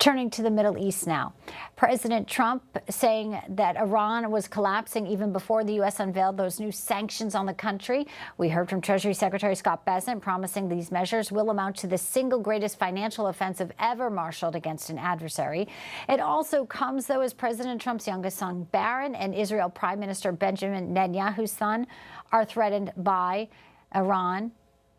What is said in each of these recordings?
Turning to the Middle East now. President Trump saying that Iran was collapsing even before the U.S. unveiled those new sanctions on the country. We heard from Treasury Secretary Scott Bessent promising these measures will amount to the single greatest financial offensive ever marshaled against an adversary. It also comes, though, as President Trump's youngest son, Barron, and Israel Prime Minister Benjamin Netanyahu's son are threatened by Iran.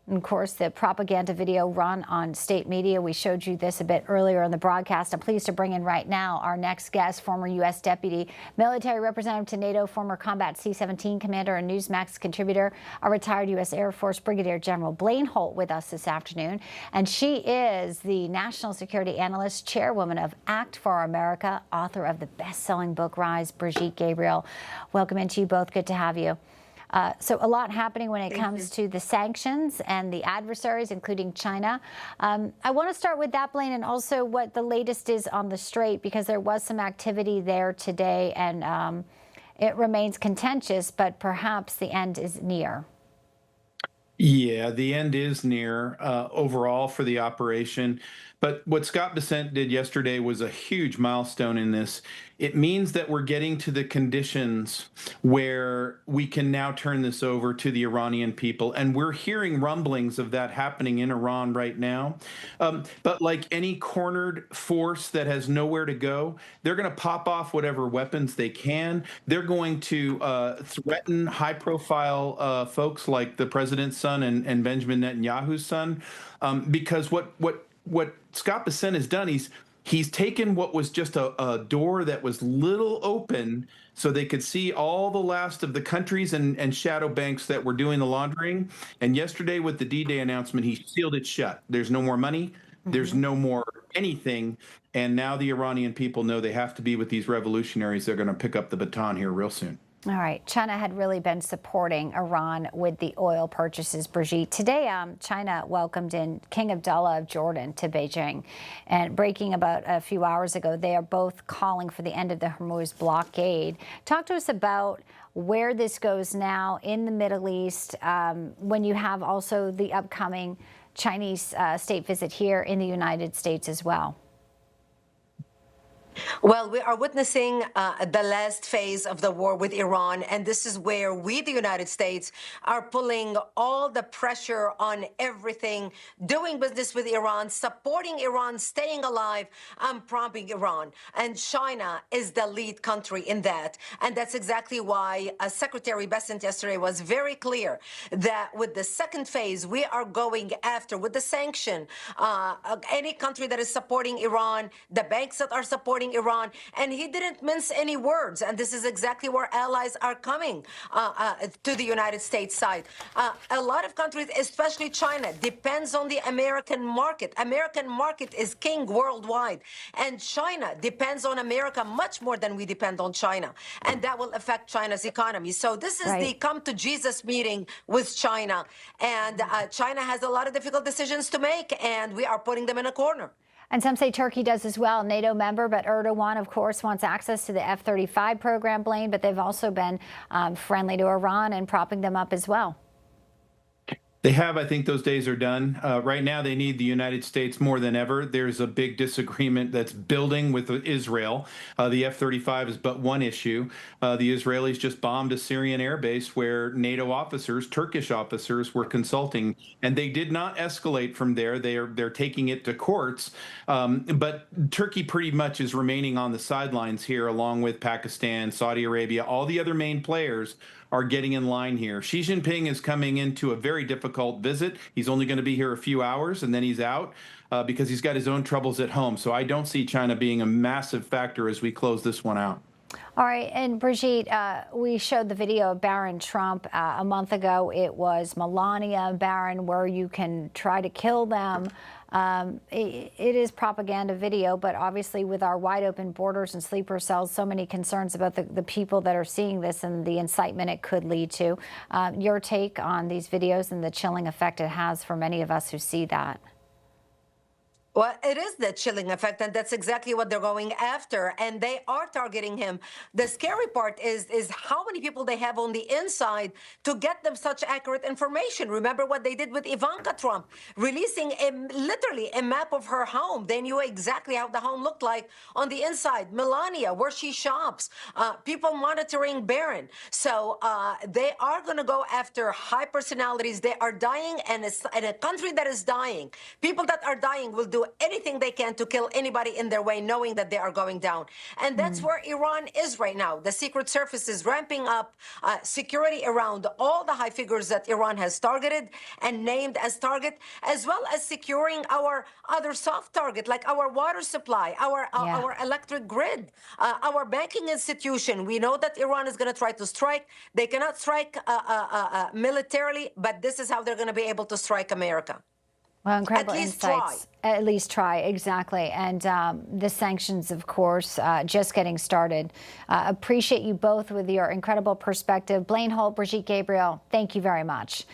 And of course, the propaganda video run on state media. We showed you this a bit earlier in the broadcast. I'm pleased to bring in right now our next guest, former U.S. Deputy Military Representative to NATO, former Combat C-17 Commander and Newsmax contributor, a retired U.S. Air Force Brigadier General Blaine Holt with us this afternoon. And she is the National Security Analyst, Chairwoman of Act for America, author of the best-selling book, Rise, Brigitte Gabriel. Welcome into you both. Good to have you. So a lot happening when it comes to the sanctions and the adversaries, including China. I want to start with that, Blaine, and also what the latest is on the Strait, because there was some activity there today, and it remains contentious, but perhaps the end is near. Yeah, the end is near overall for the operation. But what Scott Bessent did yesterday was a huge milestone in this. It means that we're getting to the conditions where we can now turn this over to the Iranian people. And we're hearing rumblings of that happening in Iran right now. But like any cornered force that has nowhere to go, they're going to pop off whatever weapons they can. They're going to threaten high-profile folks like the president's son and Benjamin Netanyahu's son, because what Scott Bessent has done, he's taken what was just a door that was little open so they could see all the last of the countries and shadow banks that were doing the laundering. And yesterday with the D-Day announcement, he sealed it shut. There's no more money. There's no more anything. And now the Iranian people know they have to be with these revolutionaries. They're going to pick up the baton here real soon. All right. China had really been supporting Iran with the oil purchases, Brigitte. Today, China welcomed in King Abdullah of Jordan to Beijing. And breaking about a few hours ago, they are both calling for the end of the Hormuz blockade. Talk to us about where this goes now in the Middle East, when you have also the upcoming Chinese state visit here in the United States as well. Well, we are witnessing the last phase of the war with Iran, and this is where we, the United States, are pulling all the pressure on everything, doing business with Iran, supporting Iran, staying alive, and propping Iran. And China is the lead country in that. And that's exactly why Secretary Bessent yesterday was very clear that with the second phase, we are going after, with the sanction, any country that is supporting Iran, the banks that are supporting Iran, and he didn't mince any words. And this is exactly where allies are coming to the United States side. A lot of countries, especially China, depends on the American market. American market is king worldwide, and China depends on America much more than we depend on China, and that will affect China's economy. So this is the come to Jesus meeting with China, and China has a lot of difficult decisions to make, and we are putting them in a corner. And some say Turkey does as well, NATO member, but Erdogan, of course, wants access to the F-35 program, Blaine, but they've also been friendly to Iran and propping them up as well. They have. I think those days are done. Right now, they need the United States more than ever. There's a big disagreement that's building with Israel. The F-35 is but one issue. The Israelis just bombed a Syrian airbase where NATO officers, Turkish officers, were consulting, and they did not escalate from there. They're taking it to courts. But Turkey pretty much is remaining on the sidelines here, along with Pakistan, Saudi Arabia, all the other main players are getting in line here. Xi Jinping is coming into a very difficult visit. He's only going to be here a few hours and then he's out because he's got his own troubles at home. So I don't see China being a massive factor as we close this one out. All right, and Brigitte, we showed the video of Barron Trump a month ago. It was Melania and Barron, where you can try to kill them. It is propaganda video, but obviously with our wide open borders and sleeper cells, so many concerns about the people that are seeing this and the incitement it could lead to. Your take on these videos and the chilling effect it has for many of us who see that? Well, it is the chilling effect, and that's exactly what they're going after. And they are targeting him. The scary part is how many people they have on the inside to get them such accurate information. Remember what they did with Ivanka Trump, releasing literally a map of her home. They knew exactly how the home looked like on the inside. Melania, where she shops, people monitoring Barron. So they are going to go after high personalities. They are dying, and in a country that is dying, people that are dying will do anything they can to kill anybody in their way, knowing that they are going down. And that's where Iran is right now. The Secret Service is ramping up security around all the high figures that Iran has targeted and named as target, as well as securing our other soft target, like our water supply, our electric grid, our banking institution. We know that Iran is going to try to strike. They cannot strike militarily, but this is how they're going to be able to strike America. Well, incredible At least insights. At least try, exactly. And the sanctions, of course, just getting started. Appreciate you both with your incredible perspective. Blaine Holt, Brigitte Gabriel, thank you very much.